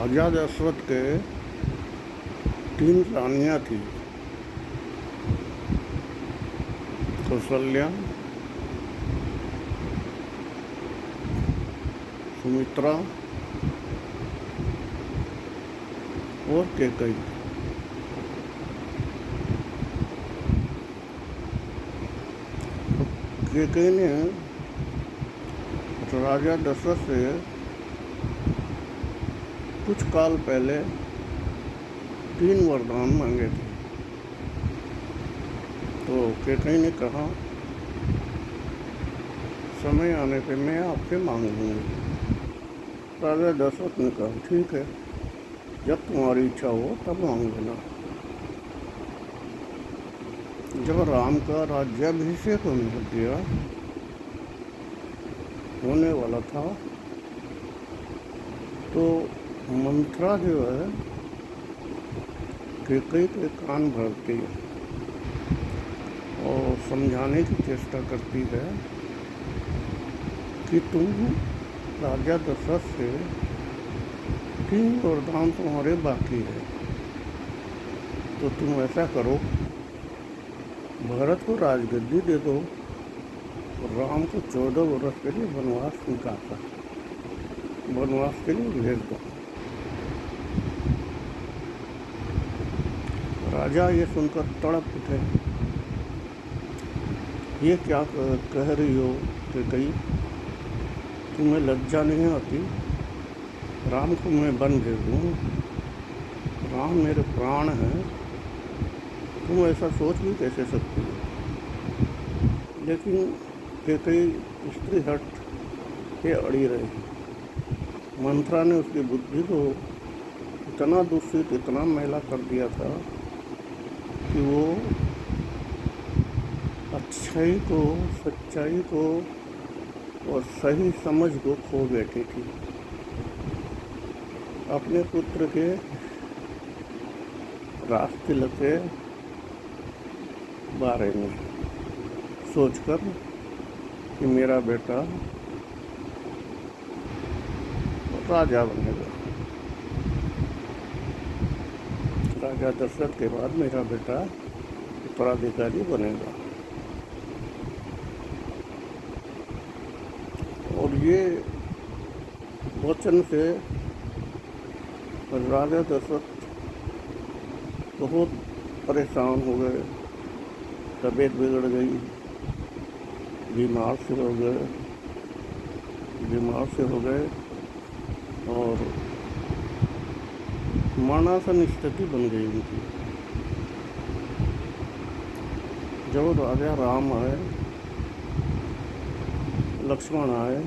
राजा दशरथ के 3 रानियाँ थी, कौशल्या, सुमित्रा और कैकेयी। कैकेयी ने राजा दशरथ से कुछ काल पहले 3 वरदान मांगे थे। तो कैकेयी ने कहा, समय आने पे मैं आपसे मांग लूँगी। राजा दशरथ ने कहा, ठीक है, जब तुम्हारी इच्छा हो तब मांग लेना। जब राम का राज्याभिषेक होने वाला था, तो मंथरा जो है कैकेयी के कान भरती है और समझाने की चेष्टा करती है कि तुम राजा दशरथ से 3 वरदान तुम्हारे बाकी है, तो तुम ऐसा करो, भरत को राजगद्दी दे दो और राम को 14 वर्ष के लिए वनवास के लिए भेज दो। राजा ये सुनकर तड़प उठे, ये क्या कह रही हो कैकेयी, तुम्हें लज्जा नहीं आती? राम को मैं वन भेज दूँ, राम मेरे प्राण हैं, तुम ऐसा सोच भी कैसे सकती हो? लेकिन कैकेयी स्त्री हट के अड़ी रही। मंथरा ने उसकी बुद्धि को इतना दूषित, इतना मैला कर दिया था कि वो अच्छाई को, सच्चाई को और सही समझ को खो बैठी थी। अपने पुत्र के राजतिलक के बारे में सोचकर कि मेरा बेटा राजा बनेगा, राजा दशरथ के बाद मेरा बेटा उत्तराधिकारी बनेगा। और ये वचन से राजा दशरथ बहुत परेशान हो गए, तबीयत बिगड़ गई, बीमार से हो गए और मरणासन स्थिति बन गई उनकी। जब राजा राम आए, लक्ष्मण आए,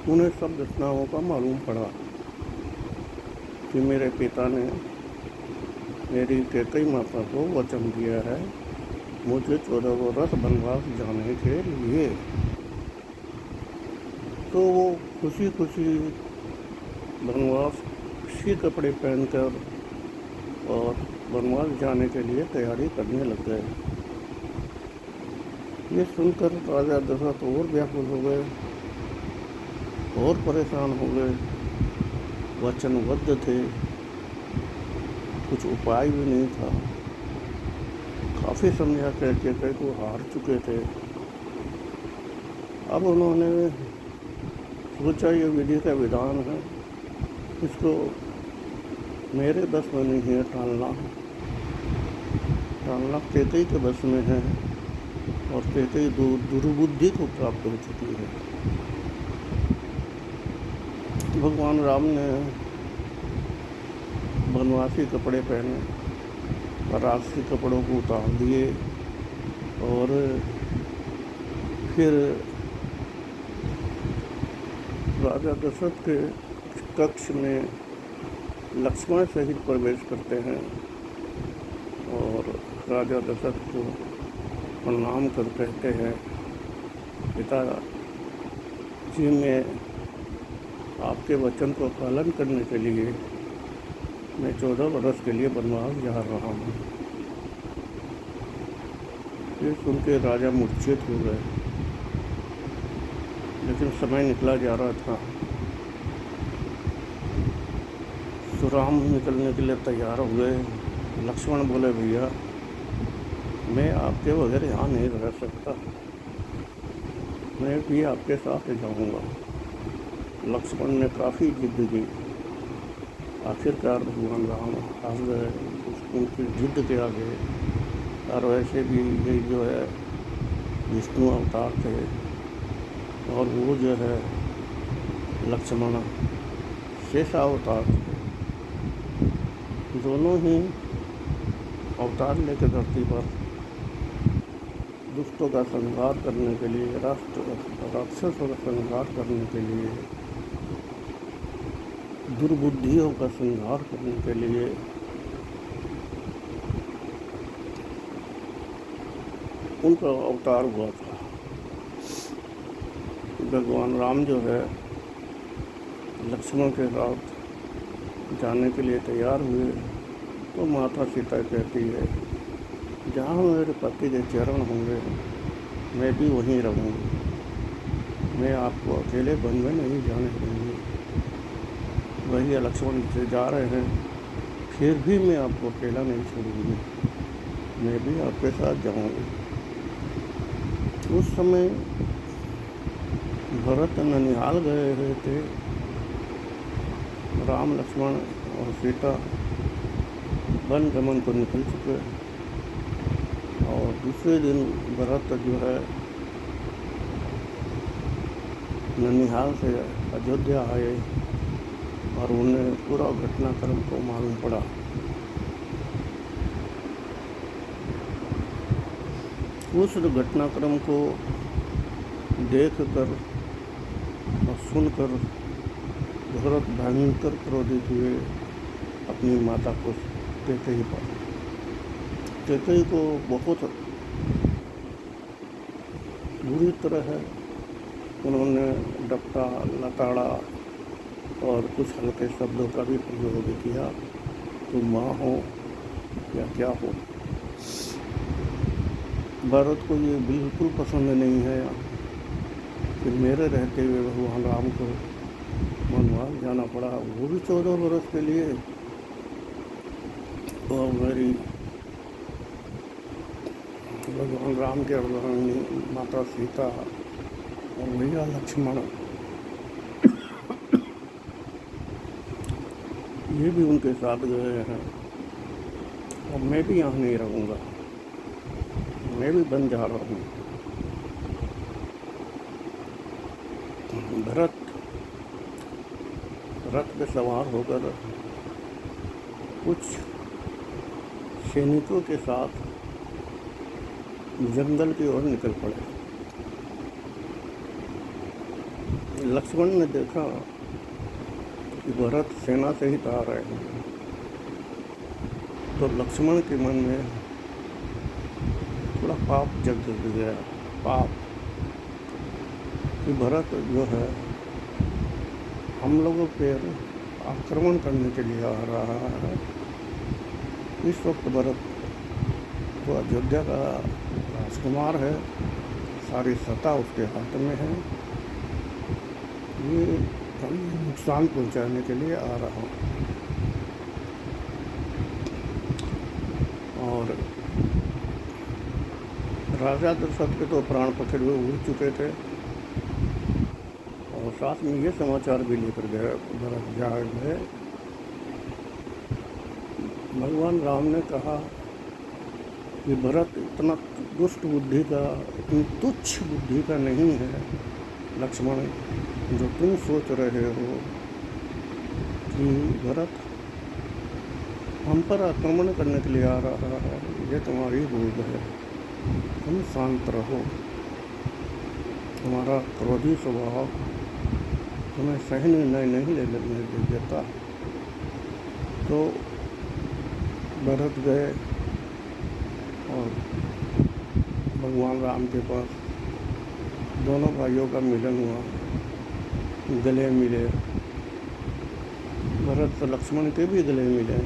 उन्हें सब घटनाओं का मालूम पड़ा कि मेरे पिता ने मेरी कैकेयी माता को वचन दिया है मुझे 14 वर्ष वनवास जाने के लिए। तो वो खुशी खुशी वनवास सी कपड़े पहनकर और वनवास जाने के लिए तैयारी करने लग गए। ये सुनकर राजा दशरथ और व्याकुल हो गए और परेशान हो गए। वचनबद्ध थे, कुछ उपाय भी नहीं था, काफ़ी समझा कैकेयी को हार चुके थे। अब उन्होंने सोचा ये विधि का विधान है, इसको मेरे बस में नहीं है टालना कैकेयी के बस में है और कैकेयी दुर्बुद्धि को प्राप्त हो चुकी है। भगवान राम ने वनवासी कपड़े पहने, राजसी कपड़ों को उतार दिए और फिर राजा दशरथ के कक्ष में लक्ष्मण सहित प्रवेश करते हैं और राजा दशरथ को प्रणाम कर कहते हैं, पिता जी, मैं आपके वचन को पालन करने के लिए मैं 14 वर्ष के लिए वनवास जा रहा हूँ। ये सुन के राजा मूर्छित हो गए, लेकिन समय निकला जा रहा था। तो राम निकलने के लिए तैयार हुए। लक्ष्मण बोले, भैया मैं आपके बगैर यहाँ नहीं रह सकता, मैं भी आपके साथ जाऊँगा। लक्ष्मण ने काफ़ी जिद की। आखिरकार भगवान राम हार गए उनकी जिद के आगे। और वैसे भी ये जो है विष्णु अवतार थे और वो जो है लक्ष्मण शेषावतार थे। दोनों ही अवतार लेकर धरती पर दुष्टों का संहार करने के लिए, राक्षसों का संहार करने के लिए, दुर्बुद्धियों का संहार करने के लिए उनका अवतार हुआ था। भगवान राम जो है लक्ष्मण के साथ जाने के लिए तैयार हुए तो माता सीता कहती है, जहाँ मेरे पति के चरण होंगे मैं भी वहीं रहूँगी, मैं आपको अकेले वन में नहीं जाने दूँगी। वही लक्ष्मण से जा रहे हैं, फिर भी मैं आपको अकेला नहीं छोड़ूंगी, मैं भी आपके साथ जाऊँगी। उस समय भरत ननिहाल गए हुए थे। राम, लक्ष्मण और सीता वन गमन को निकल चुके और दूसरे दिन भरत जो है ननिहाल से अयोध्या आए और उन्हें पूरा घटनाक्रम को मालूम पड़ा। उस घटनाक्रम को देखकर और सुनकर भरत भयंकर क्रोधित हुए अपनी माता को कैकेयी पर। कैकेयी को बहुत बुरी तरह उन्होंने डपटा, लताड़ा और कुछ हल्के शब्दों का भी प्रयोग किया। तुम माँ हो या क्या हो। भरत को ये बिल्कुल पसंद नहीं है कि मेरे रहते हुए भगवान राम को वनवास जाना पड़ा, वो भी 14 वर्ष के लिए। और मेरी भगवान राम के अर्धांगिनी माता सीता और भैया लक्ष्मण ये भी उनके साथ गए हैं और मैं भी यहाँ नहीं रहूँगा, मैं भी बन जा रहा हूँ। भरत रथ पे सवार होकर कुछ सैनिकों के साथ जंगल की ओर निकल पड़े। लक्ष्मण ने देखा कि भरत सेना सहित आ रहे हैं, तो लक्ष्मण के मन में थोड़ा पाप जग गया। पाप कि भरत जो है हम लोगों पर आक्रमण करने के लिए आ रहा है। इस वक्त भरत वो अयोध्या का राजकुमार है, सारी सत्ता उसके हाथ में है, ये नुकसान पहुंचाने के लिए आ रहा हूँ। और राजा दशरथ के तो प्राण पखेड़ हुए उड़ चुके थे और साथ में ये समाचार भी लेकर गए भरत जा गए। भगवान राम ने कहा कि भरत इतना दुष्ट बुद्धि का, इतनी तुच्छ बुद्धि का नहीं है लक्ष्मण, जो तुम सोच रहे हो कि भरत हम पर आक्रमण करने के लिए आ रहा है, ये तुम्हारी भूल है। तुम शांत रहो, तुम्हारा क्रोधी स्वभाव तुम्हें सही निर्णय नहीं लेने देता। तो भरत गए और भगवान राम के पास दोनों भाइयों का मिलन हुआ, गले मिले। भरत तो लक्ष्मण के भी गले मिले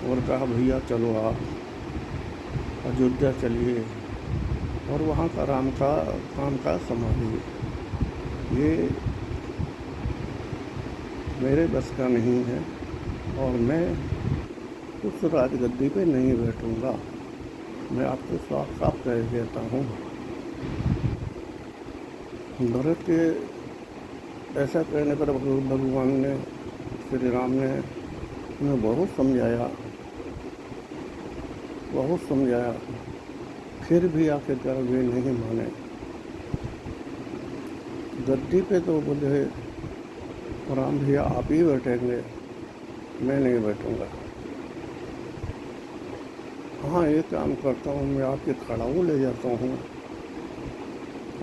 और कहा, भैया चलो आप अयोध्या चलिए और वहाँ का राम का कामकाज संभालिए, ये मेरे बस का नहीं है, और मैं उस राजगद्दी पे नहीं बैठूंगा। मैं आपको साफ साफ कह देता हूँ। भरत के ऐसा कहने पर भगवान ने, श्री राम ने उन्हें बहुत समझाया, फिर भी आखिरकार वे नहीं माने। गद्दी पे तो बोले राम भैया आप ही बैठेंगे, मैं नहीं बैठूंगा। हाँ, ये काम करता हूँ, मैं आपके खड़ाऊ ले जाता हूँ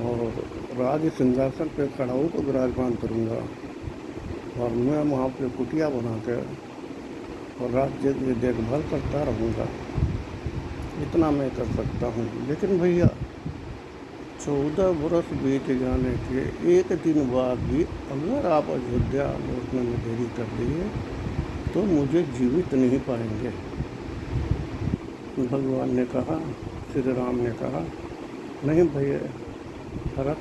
और राज सिंहासन पे खड़ाऊ को विराजमान करूँगा और मैं वहाँ पे कुटिया बना कर और राज्य की देखभाल करता रहूँगा। इतना मैं कर सकता हूँ। लेकिन भैया 14 बरस बीत जाने के एक दिन बाद भी अगर आप अयोध्या लौटने में देरी कर दिए तो मुझे जीवित नहीं पाएंगे। भगवान ने कहा, श्री राम ने कहा, नहीं भैया भरत,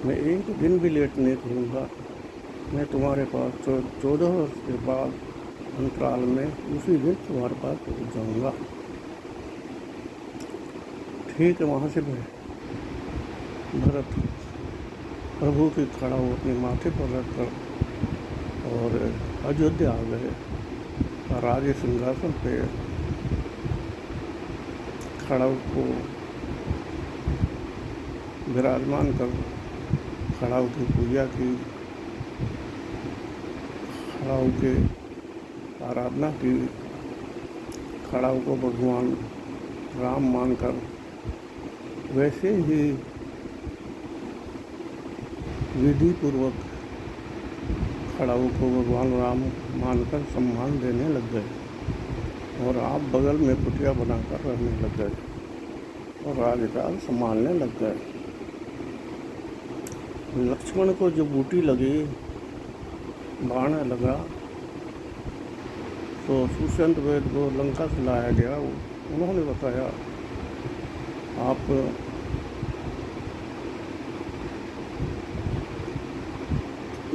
मैं एक दिन भी लेट नहीं करूँगा। मैं तुम्हारे पास 14 वर्ष के बाद अंतराल में उसी दिन तुम्हारे पास पहुँच जाऊँगा। ठीक है, वहाँ से भरत प्रभु की खड़ा हो अपने माथे पर रखकर और अयोध्या आ गए। राज सिंहासन पे खड़ाऊ को विराजमान कर खड़ाऊ की पूजा की, खड़ाऊ की आराधना की, खड़ाऊ को भगवान राम मानकर वैसे ही विधि पूर्वक खड़ाऊ को भगवान राम मानकर सम्मान देने लग गए और आप बगल में कुटिया बनाकर रहने लग गए और राजकाज संभालने लग गए। लक्ष्मण को जो बूटी लगी, बाण लगा, तो सुष्यंत वेद को लंका से लाया गया। उन्होंने बताया आप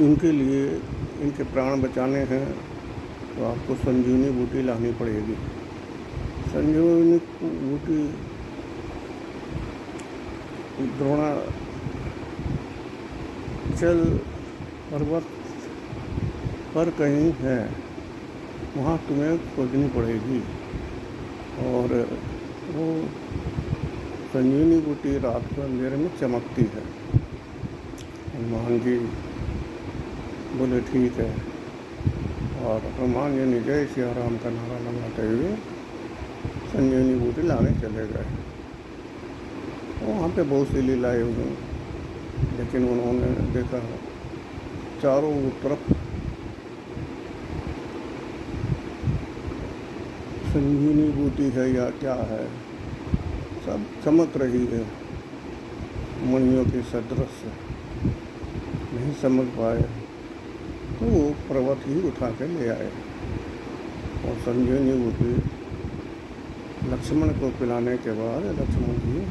इनके लिए, इनके प्राण बचाने हैं तो आपको संजीवनी बूटी लानी पड़ेगी। संजीवनी बूटी द्रोणाचल पर्वत पर कहीं है, वहाँ तुम्हें खोजनी पड़ेगी। और वो संजीवनी बूटी रात को अंधेरे में चमकती है। हनुमान जी बोले ठीक है, और हनुमान जी ने जय श्री राम का नारा लगाते हुए संजीवनी बूटी लाने चले गए। वहाँ पे बहुत सी लीलाएँ हुई, लेकिन उन्होंने देखा चारों तरफ संजीवनी बूटी है या क्या है, सब चमक रही है मणियों के सदृश। नहीं समझ पाए तो वो पर्वत ही उठा के ले आए और संजीवनी बूटी लक्ष्मण को पिलाने के बाद लक्ष्मण जी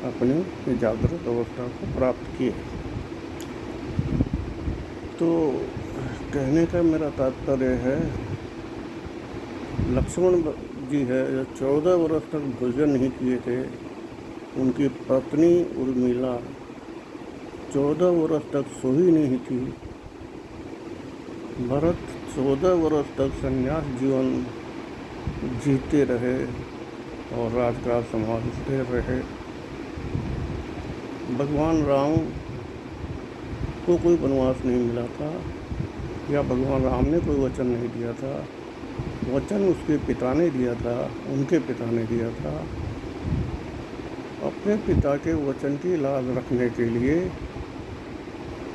अपनी जागृत अवस्था को प्राप्त किए। तो कहने का मेरा तात्पर्य है, लक्ष्मण जी है जो 14 वर्ष तक भोजन नहीं किए थे, उनकी पत्नी उर्मिला 14 वर्ष तक सोई नहीं थी। भरत 14 वर्ष तक संन्यास जीवन जीते रहे और राजकाज संभालते रहे। भगवान राम को कोई वनवास नहीं मिला था, या भगवान राम ने कोई वचन नहीं दिया था। वचन उसके पिता ने दिया था, उनके पिता ने दिया था। अपने पिता के वचन की लाज रखने के लिए,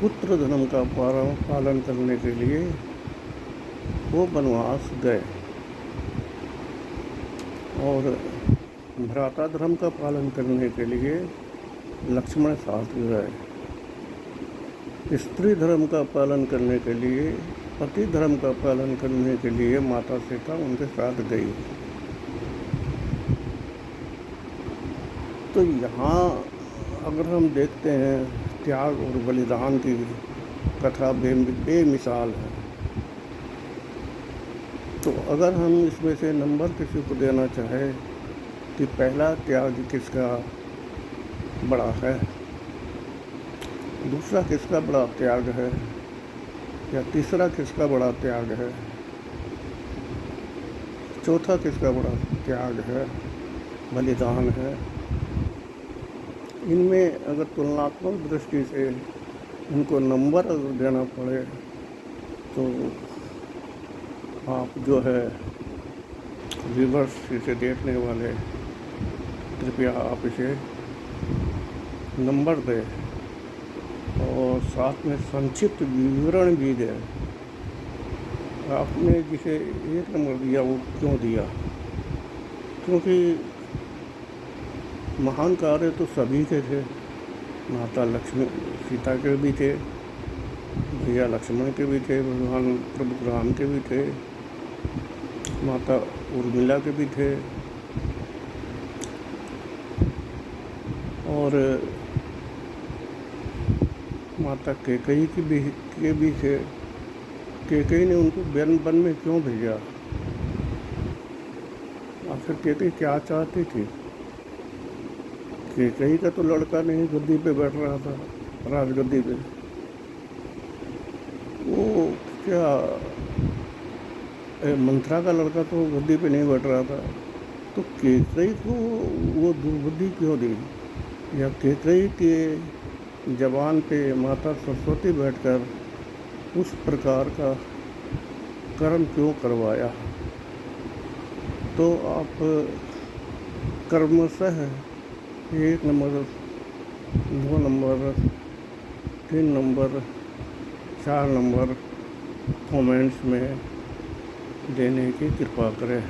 पुत्र धर्म का पालन करने के लिए वो वनवास गए और भ्राता धर्म का पालन करने के लिए लक्ष्मण साथ गए। स्त्री धर्म का पालन करने के लिए, पति धर्म का पालन करने के लिए माता सीता उनके साथ गई। तो यहाँ अगर हम देखते हैं, त्याग और बलिदान की कथा बेमिसाल है। तो अगर हम इसमें से नंबर किसी को देना चाहें कि पहला त्याग किसका बड़ा है, दूसरा किसका बड़ा त्याग है, या तीसरा किसका बड़ा त्याग है, चौथा किसका बड़ा त्याग है, बलिदान है, इनमें अगर तुलनात्मक दृष्टि से इनको नंबर अगर देना पड़े तो आप जो है व्यूअर्स इसे देखने वाले, कृपया आप इसे नंबर दें और साथ में संक्षिप्त विवरण भी दें। आपने जिसे 1 नंबर दिया वो क्यों दिया? क्योंकि महान कार्य तो सभी के थे। माता लक्ष्मी सीता के भी थे, भैया लक्ष्मण के भी थे, भगवान प्रभु राम के भी थे, माता उर्मिला के भी थे, और माता कैकेयी के भी थे। कैकेयी ने उनको वन में क्यों भेजा? आखिर कैकेयी क्या चाहती थी? कैकेयी का तो लड़का नहीं गद्दी पे बैठ रहा था, राजगद्दी पे। वो क्या मंत्रा का लड़का तो गद्दी पे नहीं बैठ रहा था, तो कैकेयी को वो दुर्बुद्धि क्यों दी? या कैकेयी के जबान पे माता सरस्वती बैठकर उस प्रकार का कर्म क्यों करवाया? तो आप कर्मशः 1 number, 2 number, 3 number, 4 number comments में देने की कृपा करें।